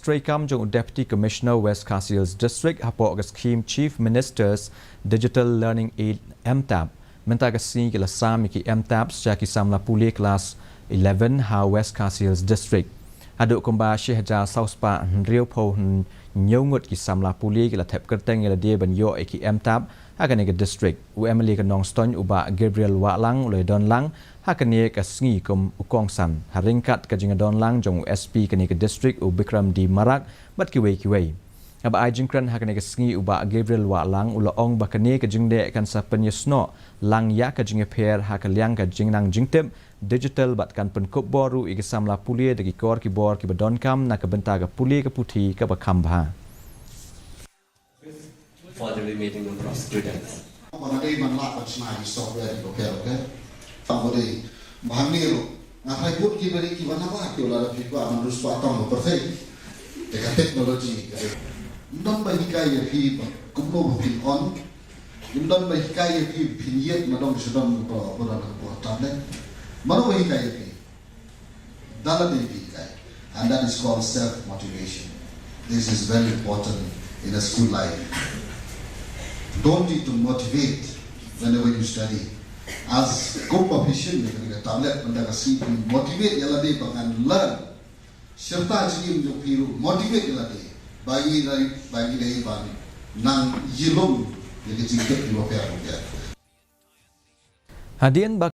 Strakam Jong Deputy Commissioner West KHASI District Hapoh Scheme Chief Minister's Digital Learning Aid MTAP. Mentah Kasi kila Sam iki MTAP sejak Samla Pule Klas 11 ha West KHASI District. Haduk kumba Syekh Jar Sauspa Rio Po nyongut ki Samla Pule kila tep kerteng ila dia ban yo iki MTAP hakan ke district. UMLA ke nong ston uba Gabriel Walang oleh Don Lang hakani ke sngi kum ukong san haringkat ke jinga Don Lang jong SP kani ke district u Bikram di Marak bat kiwei. Aba ai jingkran hakani ke sngi uba Gabriel Walang ula ong bakani ke jingde kan sa penyesno lang ya ke jinga per hakaliang ke jingnang jingtep digital bat kan penkup boru igi Samla Pule degi kor ki bor ki badon kam na ke benta ke Pule ke puthi ke bakambha. For the remaining number of students. Manadai manlak pacna software okay. Pangode mahaniro ngapai put ki beri ki wana ba ki ola fi ko aman ruspa tong perfect deka technology ndon ba hikai fi kumno bukin on ndon ba hikai fi piniyet madong sedon ko bodan ko tablet mano ba hikai fi dala de hikai, and that is called self motivation. This is very important in a school life. Don't need to motivate whenever you study. As co-proficient, tablet kasi motivate yala day and learn. Serta jim jo piru motivate yala day. Bagi day bani nang yilong yung jingkep di bawah. Hadian